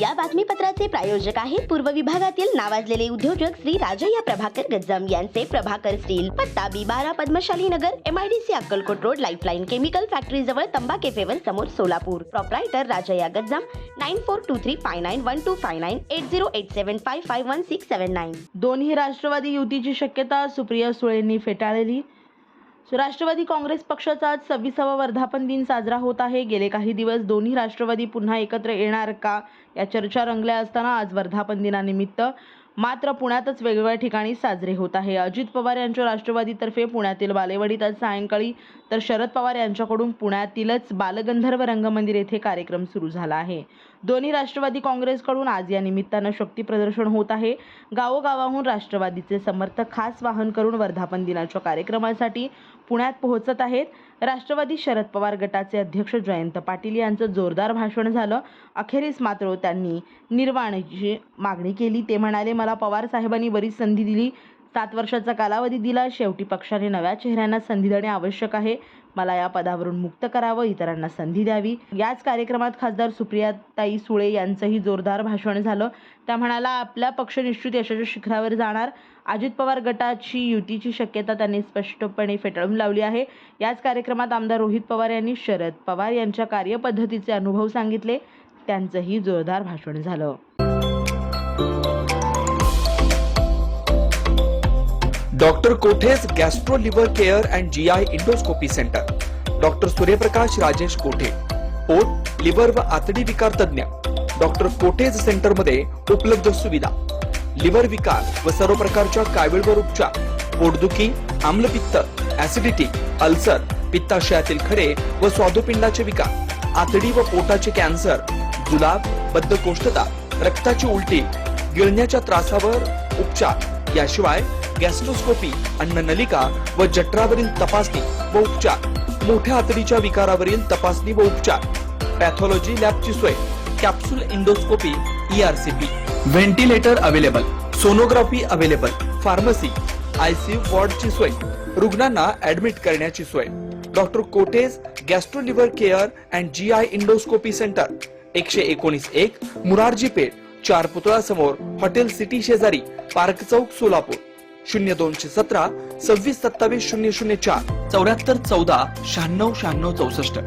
या बातमीपत्राचे प्रायोजक आहेत पूर्व विभागातील नावाजलेले उद्योजक श्री राजय्या प्रभाकर गज्जम यांचे प्रभाकर स्टील, पत्ता B12 पद्मशाली नगर, MIDC Akkalkot road, lifeline chemical factory जवळ, तंबा केफेवर समोर, सोलापूर. प्रोप्रायटर राजय्या गज्जम, 9423591259 8087551679. दोन्ही राष्ट्रवादी युतीची शक्यता सुप्रिया सुळेंनी फेटाळली. राष्ट्रवादी काँग्रेस पक्षाचा आज 26वा वर्धापन दिन साजरा होत आहे. गेले काही दिवस दोन्ही राष्ट्रवादी पुन्हा एकत्र येणार का या चर्चा रंगल्या असताना आज वर्धापन दिनानिमित्त मात्र पुण्यातच वेगवेगळ्या ठिकाणी साजरे होत आहे. अजित पवार यांच्या राष्ट्रवादीतर्फे पुण्यातील बालेवाडीत आज सायंकाळी तर शरद पवार यांच्याकडून पुण्यातीलच बालगंधर्व रंगमंदिर येथे कार्यक्रम सुरू झाला आहे. दोन्ही राष्ट्रवादी काँग्रेसकडून आज या निमित्तानं शक्ती प्रदर्शन होत आहे. गावोगावाहून राष्ट्रवादीचे समर्थक खास वाहन करून वर्धापन दिनाच्या कार्यक्रमासाठी पुण्यात पोहोचत आहेत. राष्ट्रवादी शरद पवार गटाचे अध्यक्ष जयंत पाटील यांचं जोरदार भाषण झालं. अखेरीस मात्र त्यांनी निर्वाणीची मागणी केली. ते म्हणाले, मला पवार साहेबांनी बरीच संधी दिली, 7 वर्षाचा कालावधी दिला. शेवटी पक्षाने नव्या चेहऱ्यांना संधी देणे आवश्यक आहे. मला या पदावरून मुक्त करावं, इतरांना संधी द्यावी. याच कार्यक्रमात खासदार सुप्रियाताई सुळे यांचंही जोरदार भाषण झालं. त्या म्हणाला, आपला पक्ष निश्चित यशाच्या शिखरावर जाणार. अजित पवार गटाची युतीची शक्यता त्यांनी स्पष्टपणे फेटाळून लावली आहे. याच कार्यक्रमात आमदार रोहित पवार यांनी शरद पवार यांच्या कार्यपद्धतीचे अनुभव सांगितले. त्यांचंही जोरदार भाषण झालं. Doctor Kothe's gastro liver care and GI endoscopy centre. Doctor Suryaprakash Rajesh कोठे, पोट, लिव्हर व आतडी विकार तज्ञ. डॉक्टर कोठेज सेंटर मध्ये उपलब्ध सुविधा: लिव्हर विकार व सर्व प्रकारच्या कावीळवर उपचार, पोटदुखी, आम्लपित्त, ऍसिडिटी, अल्सर, पित्ताशयातील खडे व स्वादुपिंडाचे विकार, आतडी व पोटाचे कॅन्सर, जुलाब, बद्धकोष्ठता, रक्ताची उलटी, गिळण्याच्या त्रासावर उपचार. याशिवाय गॅस्ट्रोस्कोपी, अन्ननलिका व जठरावरील तपासणी व उपचार, मोठ्या आतडीच्या विकारावरील तपासणी व उपचार, पॅथॉलॉजी लॅबची सोय, capsule endoscopy, ERCP, ventilator available, sonography available, pharmacy, ICU वॉर्डची सोय, रुग्णांना ऍडमिट करण्याची सोय. डॉक्टर कोटेज gastro liver care and GI endoscopy centre, 119-1 Murarji Peth, 4 पुतळा समोर, हॉटेल सिटी शेजारी, पार्क चौक, सोलापूर. 0217 26 27 004 74 14 96 96 64.